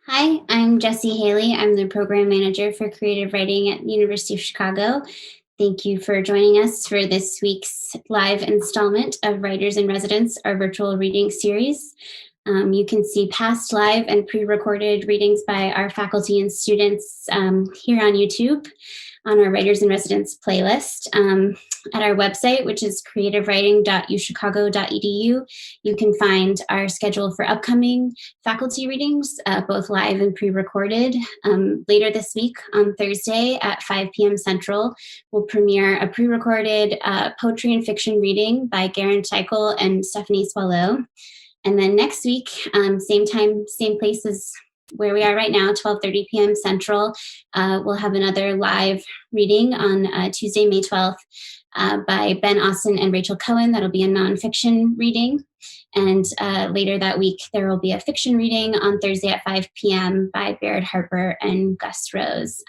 Hi, I'm Jessie Haley. I'm the program manager for creative writing at the University of Chicago. Thank you for joining us for this week's live installment of Writers in Residence, our virtual reading series. You can see past live and pre-recorded readings by our faculty and students here on YouTube on our Writers in Residence playlist. At our website, which is creativewriting.uchicago.edu, you can find our schedule for upcoming faculty readings, both live and pre-recorded. Later this week on Thursday at 5 p.m. Central, we'll premiere a pre-recorded poetry and fiction reading by Garen Teichel and Stephanie Swallow. And then next week, same time, same place as where we are right now, 12:30 p.m. Central, we'll have another live reading on Tuesday, May 12th by Ben Austin and Rachel Cohen. That'll be a nonfiction reading. And later that week, there will be a fiction reading on Thursday at 5 p.m. by Barrett Harper and Gus Rose.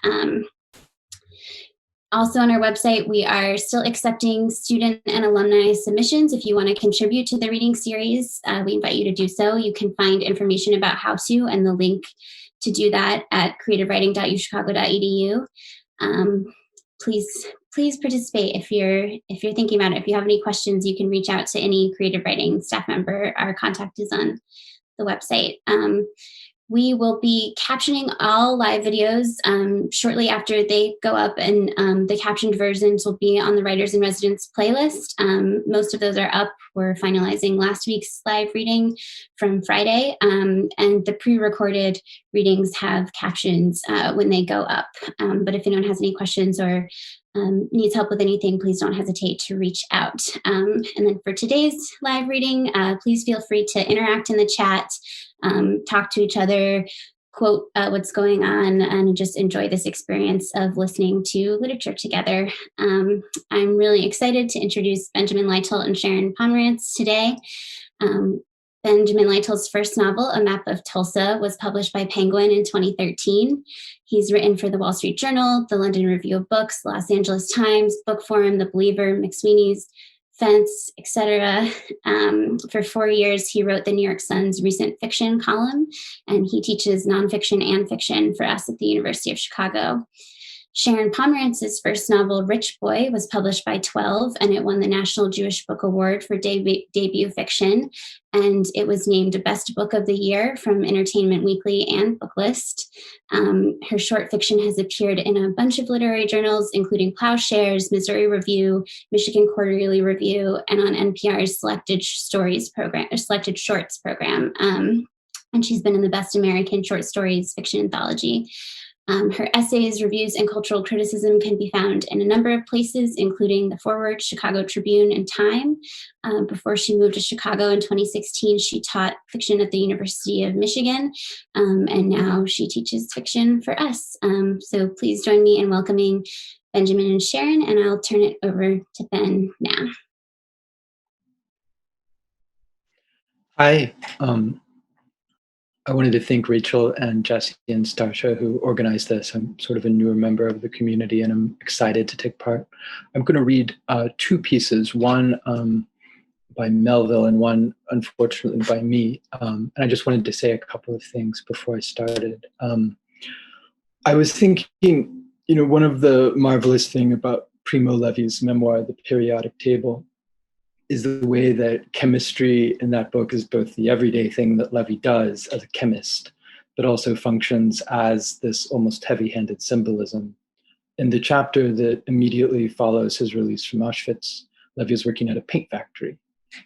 Also on our website, we are still accepting student and alumni submissions. If you want to contribute to the reading series, we invite you to do so. You can find information about how to and the link to do that at creativewriting.uchicago.edu. Please participate if you're thinking about it. If you have any questions, you can reach out to any creative writing staff member. Our contact is on the website. We will be captioning all live videos shortly after they go up, and the captioned versions will be on the Writers in Residence playlist. Most of those are up. We're finalizing last week's live reading from Friday, and the pre-recorded readings have captions when they go up. But if anyone has any questions or needs help with anything, please don't hesitate to reach out. And then for today's live reading, please feel free to interact in the chat, talk to each other, quote what's going on, and just enjoy this experience of listening to literature together. I'm really excited to introduce Benjamin Lytal and Sharon Pomerantz today. Benjamin Lytal's first novel, A Map of Tulsa, was published by Penguin in 2013. He's written for the Wall Street Journal, the London Review of Books, Los Angeles Times, Book Forum, The Believer, McSweeney's, Fence, etc. For 4 years, he wrote the New York Sun's recent fiction column, and he teaches nonfiction and fiction for us at the University of Chicago. Sharon Pomerantz's first novel, Rich Boy, was published by 12, and it won the National Jewish Book Award for debut fiction, and it was named Best Book of the Year from Entertainment Weekly and Booklist. Her short fiction has appeared in a bunch of literary journals, including Plowshares, Missouri Review, Michigan Quarterly Review, and on NPR's Selected Shorts program. And she's been in the Best American Short Stories Fiction Anthology. Her essays, reviews, and cultural criticism can be found in a number of places, including The Forward, Chicago Tribune, and Time. Before she moved to Chicago in 2016, she taught fiction at the University of Michigan, and now she teaches fiction for us. So please join me in welcoming Benjamin and Sharon, and I'll turn it over to Ben now. Hi. I wanted to thank Rachel and Jessie and Starsha who organized this. I'm sort of a newer member of the community and I'm excited to take part. I'm going to read two pieces, one by Melville and one, unfortunately, by me. And I just wanted to say a couple of things before I started. I was thinking, one of the marvelous thing about Primo Levi's memoir, The Periodic Table, is the way that chemistry in that book is both the everyday thing that Levy does as a chemist, but also functions as this almost heavy-handed symbolism. In the chapter that immediately follows his release from Auschwitz, Levy is working at a paint factory,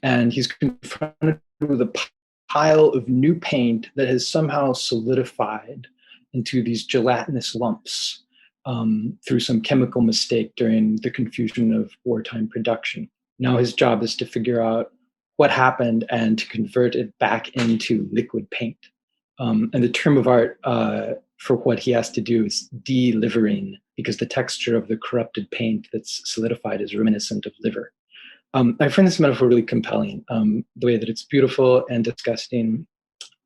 and he's confronted with a pile of new paint that has somehow solidified into these gelatinous lumps through some chemical mistake during the confusion of wartime production. Now his job is to figure out what happened and to convert it back into liquid paint. And the term of art for what he has to do is delivering, because the texture of the corrupted paint that's solidified is reminiscent of liver. I find this metaphor really compelling, the way that it's beautiful and disgusting.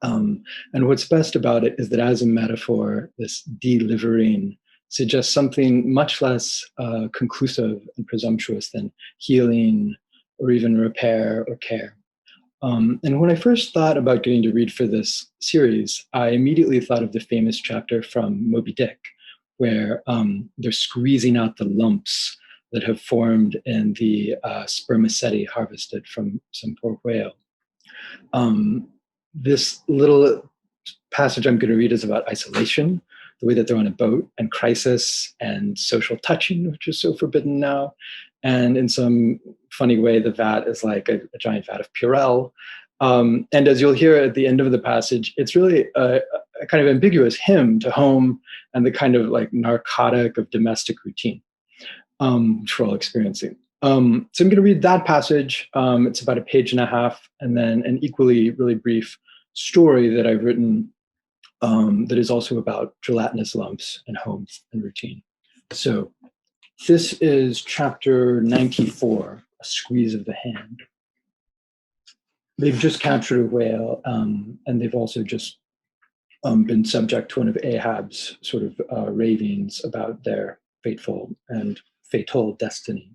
And what's best about it is that as a metaphor, this delivering suggests something much less conclusive and presumptuous than healing or even repair or care. And when I first thought about getting to read for this series, I immediately thought of the famous chapter from Moby Dick, where they're squeezing out the lumps that have formed in the spermaceti harvested from some poor whale. This little passage I'm going to read is about isolation, the way that they're on a boat, and crisis, and social touching, which is so forbidden now. And in some funny way, the vat is like a giant vat of Purell. And as you'll hear at the end of the passage, it's really a kind of ambiguous hymn to home and the kind of like narcotic of domestic routine, which we're all experiencing. So I'm going to read that passage. It's about a page and a half, and then an equally really brief story that I've written that is also about gelatinous lumps and home and routine. So this is chapter 94, A Squeeze of the Hand. They've just captured a whale, and they've also just been subject to one of Ahab's sort of ravings about their fateful and fatal destiny.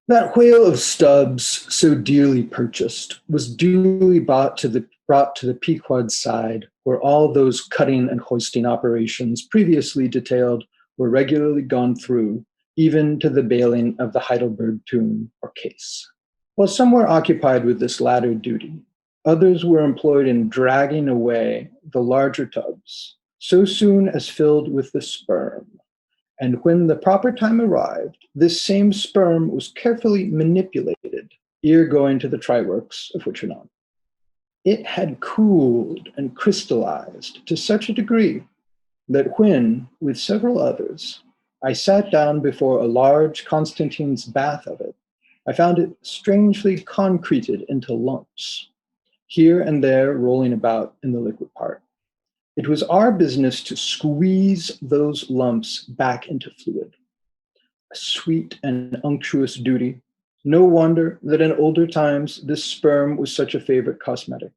That whale of Stubbs, so dearly purchased, was duly brought to the Pequod's side, where all those cutting and hoisting operations previously detailed were regularly gone through, even to the bailing of the Heidelberg tune or case. While some were occupied with this latter duty, others were employed in dragging away the larger tubs, so soon as filled with the sperm. And when the proper time arrived, this same sperm was carefully manipulated, ere going to the try-works of which anon. It had cooled and crystallized to such a degree that when, with several others, I sat down before a large Constantine's bath of it, I found it strangely concreted into lumps, here and there rolling about in the liquid part. It was our business to squeeze those lumps back into fluid. A sweet and unctuous duty. No wonder that in older times this sperm was such a favorite cosmetic.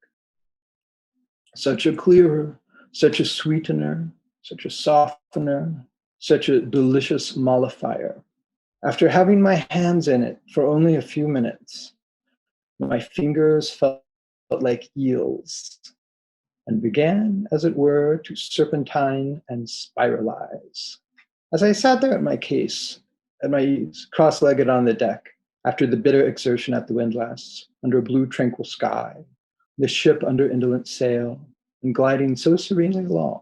Such a clearer, such a sweetener, such a softener, such a delicious mollifier. After having my hands in it for only a few minutes, my fingers felt like eels, and began, as it were, to serpentine and spiralize. As I sat there at my ease, cross-legged on the deck, after the bitter exertion at the windlass, under a blue tranquil sky, the ship under indolent sail, and gliding so serenely along,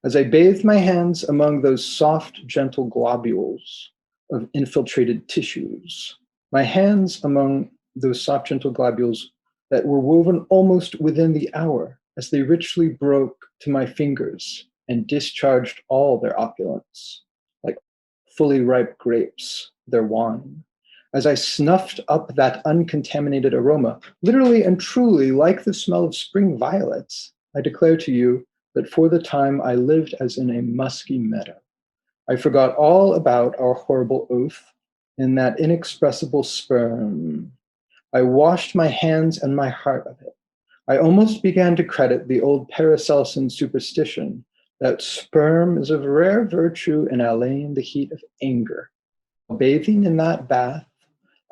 as I bathed my hands among those soft, gentle globules of infiltrated tissues, my hands among those soft, gentle globules that were woven almost within the hour, as they richly broke to my fingers and discharged all their opulence, like fully ripe grapes, their wine. As I snuffed up that uncontaminated aroma, literally and truly like the smell of spring violets, I declare to you that for the time I lived as in a musky meadow. I forgot all about our horrible oath in that inexpressible sperm. I washed my hands and my heart of it. I almost began to credit the old Paracelsian superstition that sperm is of rare virtue in allaying the heat of anger. Bathing in that bath,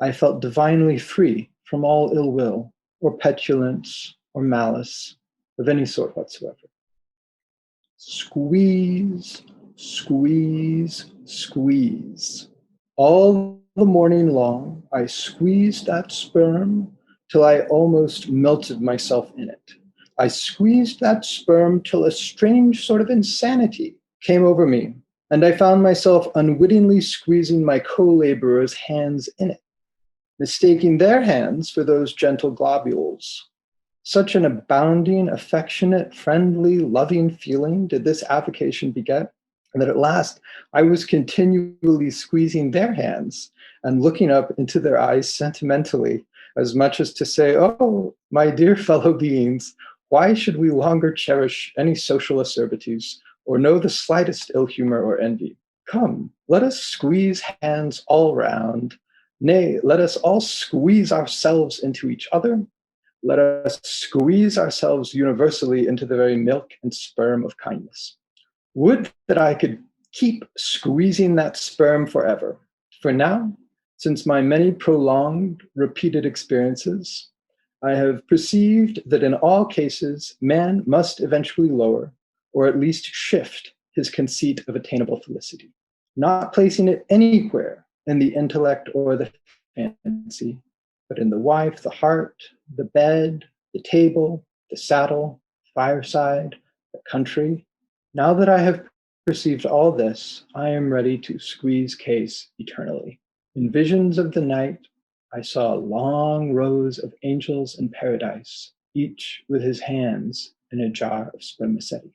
I felt divinely free from all ill will, or petulance, or malice, of any sort whatsoever. Squeeze, squeeze, squeeze. All the morning long, I squeezed that sperm till I almost melted myself in it. I squeezed that sperm till a strange sort of insanity came over me, and I found myself unwittingly squeezing my co-laborers' hands in it, mistaking their hands for those gentle globules. Such an abounding, affectionate, friendly, loving feeling did this avocation beget, and that at last I was continually squeezing their hands and looking up into their eyes sentimentally, as much as to say, oh, my dear fellow beings, why should we longer cherish any social acerbities or know the slightest ill humor or envy? Come, let us squeeze hands all round. Nay, let us all squeeze ourselves into each other. Let us squeeze ourselves universally into the very milk and sperm of kindness. Would that I could keep squeezing that sperm forever. For now, since my many prolonged, repeated experiences, I have perceived that in all cases, man must eventually lower, or at least shift, his conceit of attainable felicity, not placing it anywhere in the intellect or the fancy, but in the wife, the heart, the bed, the table, the saddle, fireside, the country. Now that I have perceived all this, I am ready to squeeze case eternally. In visions of the night, I saw long rows of angels in paradise, each with his hands in a jar of spermaceti.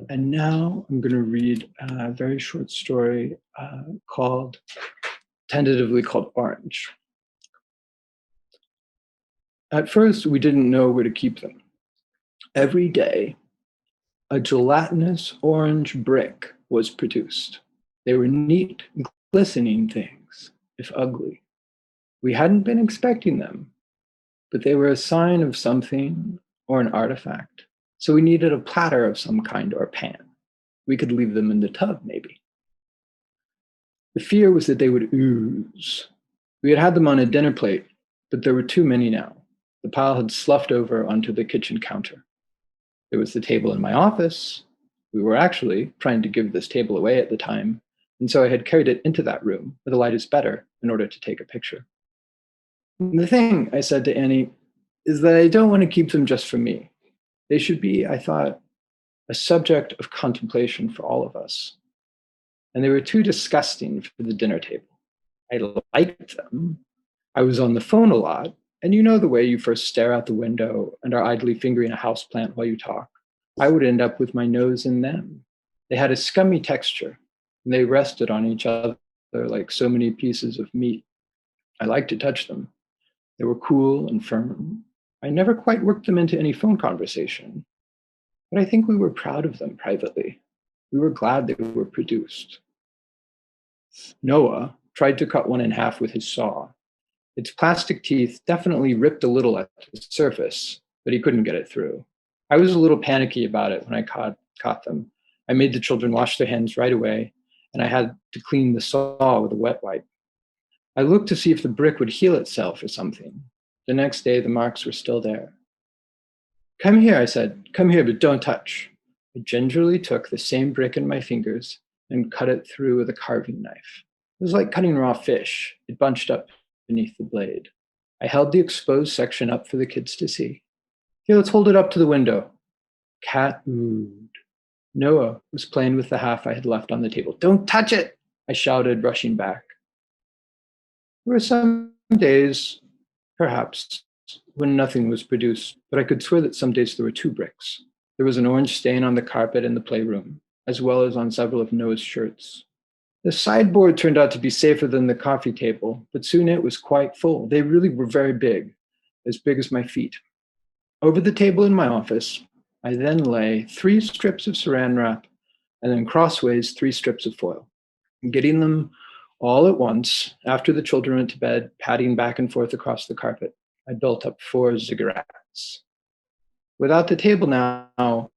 And now I'm going to read a very short story tentatively called Orange. At first, we didn't know where to keep them. Every day, a gelatinous orange brick was produced. They were neat, glistening things, if ugly. We hadn't been expecting them, but they were a sign of something or an artifact. So we needed a platter of some kind or a pan. We could leave them in the tub, maybe. The fear was that they would ooze. We had had them on a dinner plate, but there were too many now. The pile had sloughed over onto the kitchen counter. There was the table in my office. We were actually trying to give this table away at the time, and so I had carried it into that room where the light is better in order to take a picture. And the thing, I said to Annie, is that I don't want to keep them just for me. They should be, I thought, a subject of contemplation for all of us. And they were too disgusting for the dinner table. I liked them. I was on the phone a lot, and you know the way you first stare out the window and are idly fingering a houseplant while you talk. I would end up with my nose in them. They had a scummy texture, and they rested on each other like so many pieces of meat. I liked to touch them. They were cool and firm. I never quite worked them into any phone conversation, but I think we were proud of them privately. We were glad they were produced. Noah tried to cut one in half with his saw. Its plastic teeth definitely ripped a little at the surface, but he couldn't get it through. I was a little panicky about it when I caught them. I made the children wash their hands right away, and I had to clean the saw with a wet wipe. I looked to see if the brick would heal itself or something. The next day, the marks were still there. Come here, I said. Come here, but don't touch. I gingerly took the same brick in my fingers and cut it through with a carving knife. It was like cutting raw fish. It bunched up beneath the blade. I held the exposed section up for the kids to see. Here, let's hold it up to the window. Cat oohed. Noah was playing with the half I had left on the table. Don't touch it, I shouted, rushing back. There were some days, perhaps, when nothing was produced, but I could swear that some days there were two bricks. There was an orange stain on the carpet in the playroom, as well as on several of Noah's shirts. The sideboard turned out to be safer than the coffee table, but soon it was quite full. They really were very big as my feet. Over the table in my office, I then lay 3 strips of saran wrap and then crossways 3 strips of foil. Getting them all at once, after the children went to bed, padding back and forth across the carpet, I built up 4 ziggurats. Without the table now, I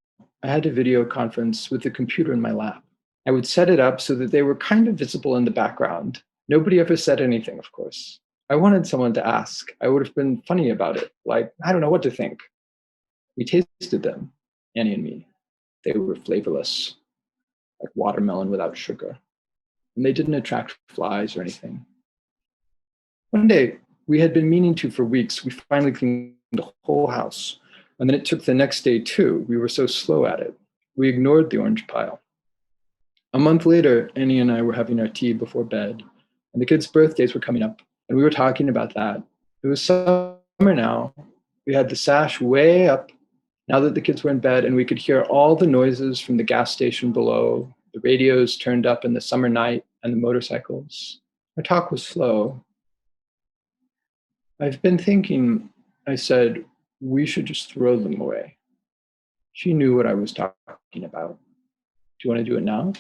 had a video conference with the computer in my lap. I would set it up so that they were kind of visible in the background. Nobody ever said anything, of course. I wanted someone to ask. I would have been funny about it, like, I don't know what to think. We tasted them, Annie and me. They were flavorless, like watermelon without sugar. And they didn't attract flies or anything. One day, we had been meaning to for weeks. We finally cleaned the whole house. And then it took the next day too. We were so slow at it. We ignored the orange pile. A month later, Annie and I were having our tea before bed, and the kids' birthdays were coming up, and we were talking about that. It was summer now. We had the sash way up now that the kids were in bed, and we could hear all the noises from the gas station below, the radios turned up in the summer night, and the motorcycles. Our talk was slow. I've been thinking, I said, we should just throw them away. She knew what I was talking about. Do you want to do it now?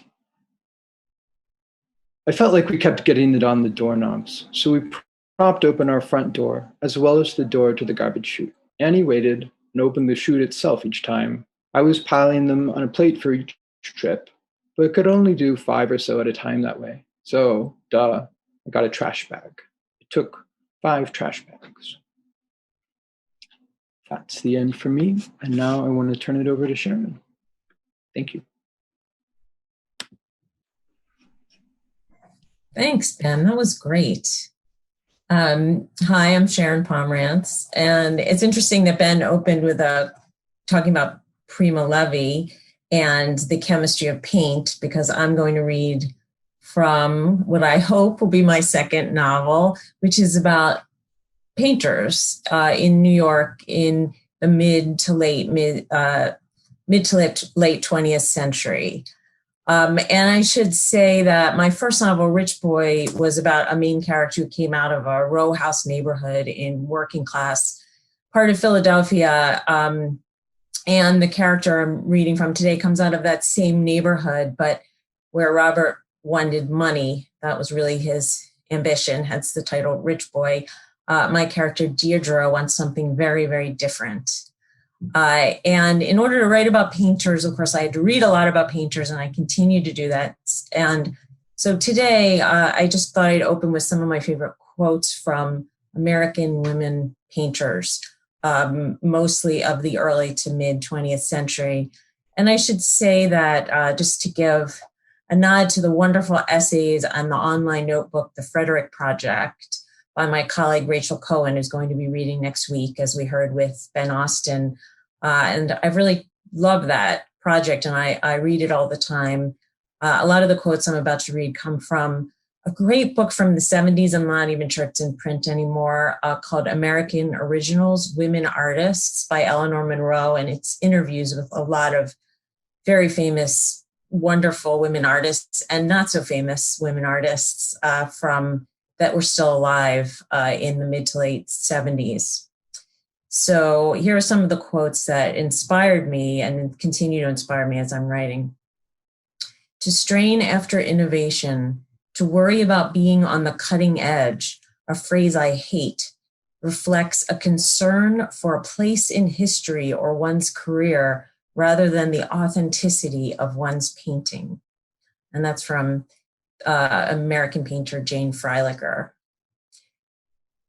I felt like we kept getting it on the doorknobs, so we propped open our front door, as well as the door to the garbage chute. Annie waited and opened the chute itself each time. I was piling them on a plate for each trip, but could only do 5 or so at a time that way. So, I got a trash bag. It took 5 trash bags. That's the end for me. And now I want to turn it over to Sharon. Thank you. Thanks, Ben. That was great. Hi, I'm Sharon Pomerantz. And it's interesting that Ben opened with talking about Primo Levi and the chemistry of paint, because I'm going to read from what I hope will be my second novel, which is about painters in New York in the mid to late 20th century. And I should say that my first novel, Rich Boy, was about a main character who came out of a row house neighborhood in working class part of Philadelphia. And the character I'm reading from today comes out of that same neighborhood, but where Robert wanted money. That was really his ambition, hence the title Rich Boy. My character, Deirdre, wants something very, very different. And in order to write about painters, of course, I had to read a lot about painters, and I continue to do that. And so today, I just thought I'd open with some of my favorite quotes from American women painters, mostly of the early to mid 20th century. And I should say that just to give a nod to the wonderful essays on the online notebook, The Frederick Project, by my colleague Rachel Cohen, who's going to be reading next week, as we heard with Ben Austin. And I've really loved that project, and I read it all the time. A lot of the quotes I'm about to read come from a great book from the 70s. I'm not even sure it's in print anymore, called American Originals, Women Artists by Eleanor Monroe. And it's interviews with a lot of very famous, wonderful women artists and not so famous women artists that were still alive in the mid to late 70s. So here are some of the quotes that inspired me and continue to inspire me as I'm writing. To strain after innovation, to worry about being on the cutting edge, a phrase I hate, reflects a concern for a place in history or one's career rather than the authenticity of one's painting. And that's from American painter Jane Freilicher.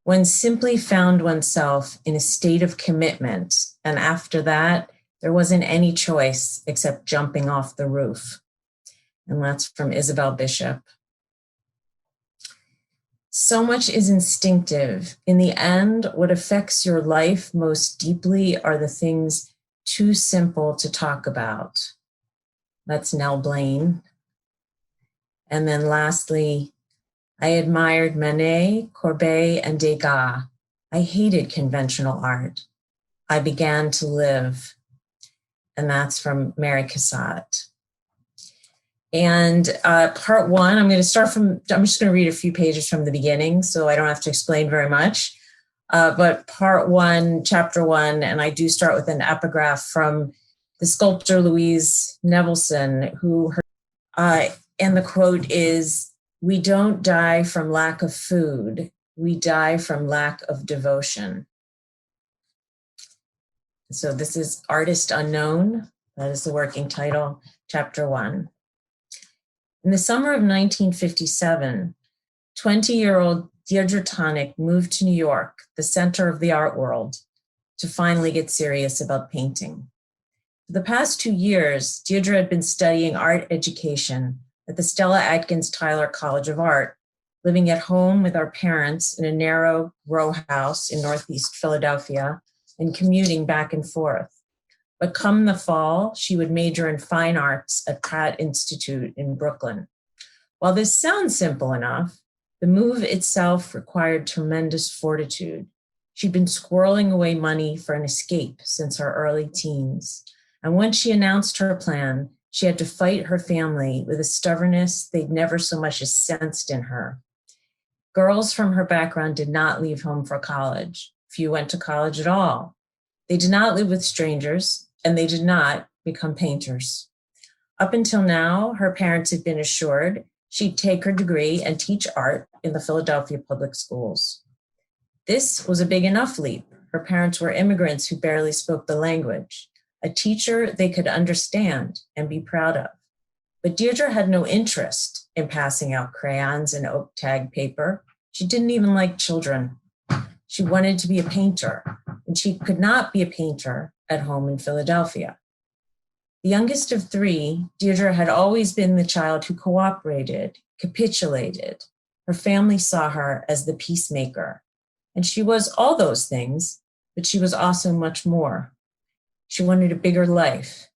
One simply found oneself in a state of commitment, and after that, there wasn't any choice except jumping off the roof. And that's from Isabel Bishop. So much is instinctive. In the end, what affects your life most deeply are the things too simple to talk about. That's Nell Blaine. And then lastly, I admired Manet, Courbet, and Degas. I hated conventional art. I began to live. And that's from Mary Cassatt. And part one, I'm just going to read a few pages from the beginning, so I don't have to explain very much. But part one, chapter one, and I do start with an epigraph from the sculptor Louise Nevelson, and the quote is, "We don't die from lack of food, we die from lack of devotion." So this is Artist Unknown. That is the working title, chapter one. In the summer of 1957, 20-year-old Deirdre Tonic moved to New York, the center of the art world, to finally get serious about painting. For the past 2 years, Deirdre had been studying art education at the Stella Adkins Tyler College of Art, living at home with our parents in a narrow row house in Northeast Philadelphia and commuting back and forth. But come the fall, she would major in fine arts at Pratt Institute in Brooklyn. While this sounds simple enough, the move itself required tremendous fortitude. She'd been squirreling away money for an escape since her early teens. And when she announced her plan, she had to fight her family with a stubbornness they'd never so much as sensed in her. Girls from her background did not leave home for college. Few went to college at all. They did not live with strangers, and they did not become painters. Up until now, her parents had been assured she'd take her degree and teach art in the Philadelphia public schools. This was a big enough leap. Her parents were immigrants who barely spoke the language, a teacher they could understand and be proud of. But Deirdre had no interest in passing out crayons and oak tag paper. She didn't even like children. She wanted to be a painter, and she could not be a painter at home in Philadelphia. The youngest of three, Deirdre had always been the child who cooperated, capitulated. Her family saw her as the peacemaker. And she was all those things, but she was also much more. She wanted a bigger life,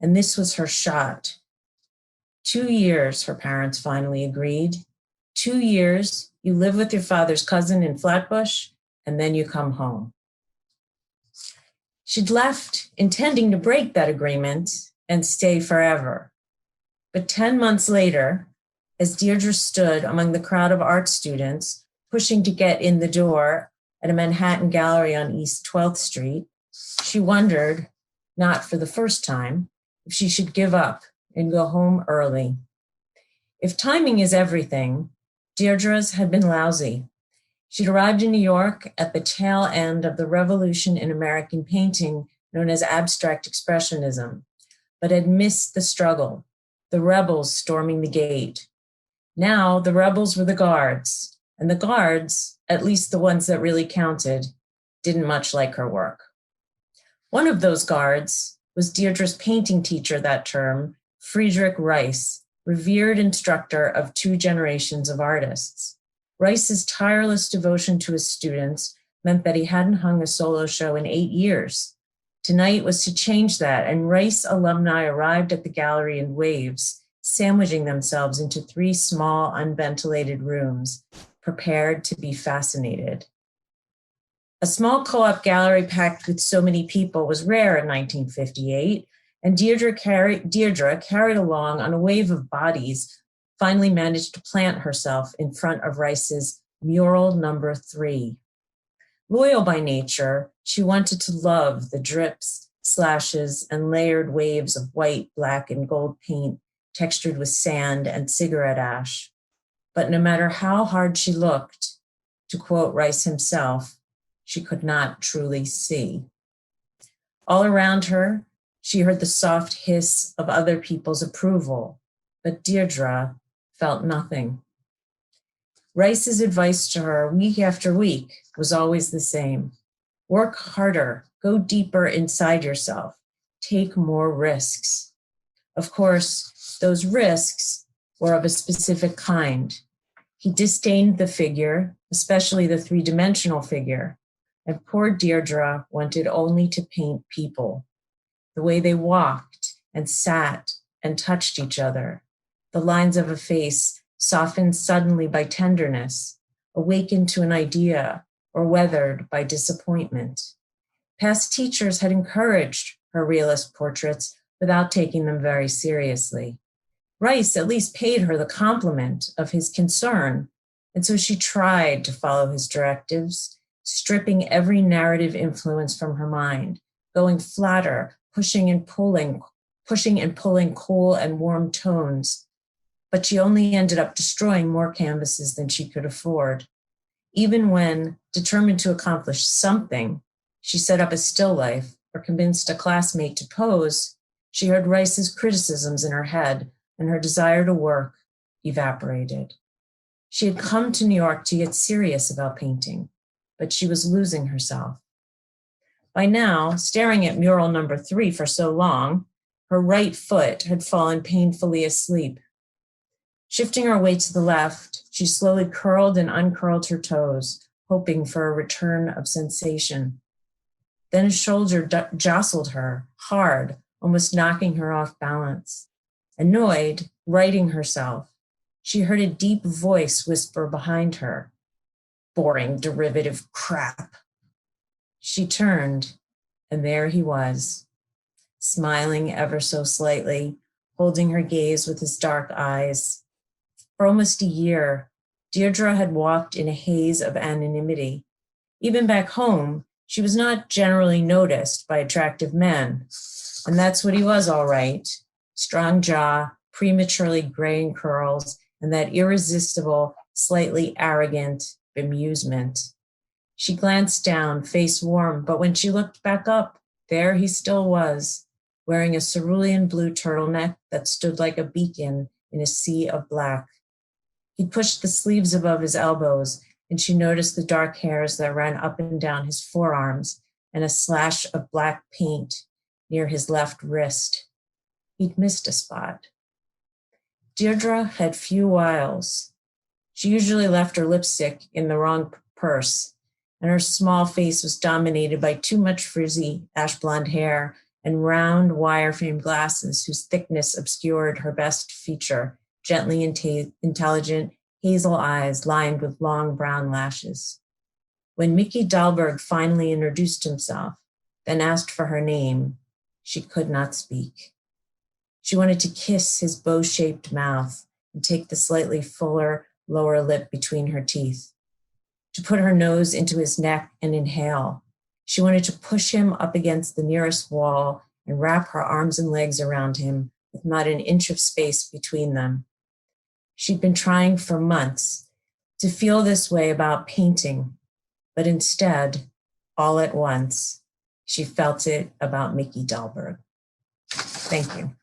and this was her shot. 2 years, her parents finally agreed. 2 years, you live with your father's cousin in Flatbush, and then you come home. She'd left intending to break that agreement and stay forever. But 10 months later, as Deirdre stood among the crowd of art students pushing to get in the door at a Manhattan gallery on East 12th Street, she wondered, not for the first time, if she should give up and go home early. If timing is everything, Deirdre's had been lousy. She'd arrived in New York at the tail end of the revolution in American painting known as abstract expressionism, but had missed the struggle, the rebels storming the gate. Now the rebels were the guards, and the guards, at least the ones that really counted, didn't much like her work. One of those guards was Deirdre's painting teacher that term, Friedrich Rice, revered instructor of 2 generations of artists. Rice's tireless devotion to his students meant that he hadn't hung a solo show in 8 years. Tonight was to change that, and Rice alumni arrived at the gallery in waves, sandwiching themselves into 3 small, unventilated rooms, prepared to be fascinated. A small co-op gallery packed with so many people was rare in 1958, and Deirdre carried along on a wave of bodies, finally managed to plant herself in front of Rice's mural number 3. Loyal by nature, she wanted to love the drips, slashes, and layered waves of white, black, and gold paint textured with sand and cigarette ash. But no matter how hard she looked, to quote Rice himself, she could not truly see. All around her, she heard the soft hiss of other people's approval, but Deirdre felt nothing. Rice's advice to her week after week was always the same. Work harder, go deeper inside yourself, take more risks. Of course, those risks were of a specific kind. He disdained the figure, especially the 3-dimensional figure, and poor Deirdre wanted only to paint people, the way they walked and sat and touched each other, the lines of a face softened suddenly by tenderness, awakened to an idea, or weathered by disappointment. Past teachers had encouraged her realist portraits without taking them very seriously. Rice at least paid her the compliment of his concern, and so she tried to follow his directives, stripping every narrative influence from her mind, going flatter, pushing and pulling cool and warm tones. But she only ended up destroying more canvases than she could afford. Even when, determined to accomplish something, she set up a still life or convinced a classmate to pose, she heard Rice's criticisms in her head, and her desire to work evaporated. She had come to New York to get serious about painting, but she was losing herself. By now, staring at mural number 3 for so long, her right foot had fallen painfully asleep. Shifting her weight to the left, she slowly curled and uncurled her toes, hoping for a return of sensation. Then a shoulder jostled her, hard, almost knocking her off balance. Annoyed, righting herself, she heard a deep voice whisper behind her, "Boring derivative crap." She turned, and there he was, smiling ever so slightly, holding her gaze with his dark eyes. For almost a year, Deirdre had walked in a haze of anonymity. Even back home, she was not generally noticed by attractive men. And that's what he was, all right. Strong jaw, prematurely graying curls, and that irresistible, slightly arrogant bemusement. She glanced down, face warm, but when she looked back up, there he still was, wearing a cerulean blue turtleneck that stood like a beacon in a sea of black. He pushed the sleeves above his elbows and she noticed the dark hairs that ran up and down his forearms and a slash of black paint near his left wrist. He'd missed a spot. Deirdre had few wiles. She usually left her lipstick in the wrong purse, and her small face was dominated by too much frizzy ash blonde hair and round wire-framed glasses whose thickness obscured her best feature, gently intelligent hazel eyes lined with long brown lashes. When Miki Dahlberg finally introduced himself, then asked for her name, she could not speak. She wanted to kiss his bow-shaped mouth and take the slightly fuller lower lip between her teeth, to put her nose into his neck and inhale. She wanted to push him up against the nearest wall and wrap her arms and legs around him with not an inch of space between them. She'd been trying for months to feel this way about painting, but instead, all at once, she felt it about Miki Dahlberg. Thank you.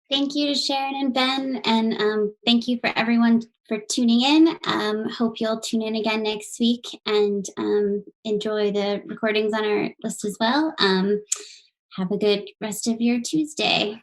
Thank you to Sharon and Ben, and thank you for everyone for tuning in. Hope you'll tune in again next week and enjoy the recordings on our list as well. Have a good rest of your Tuesday.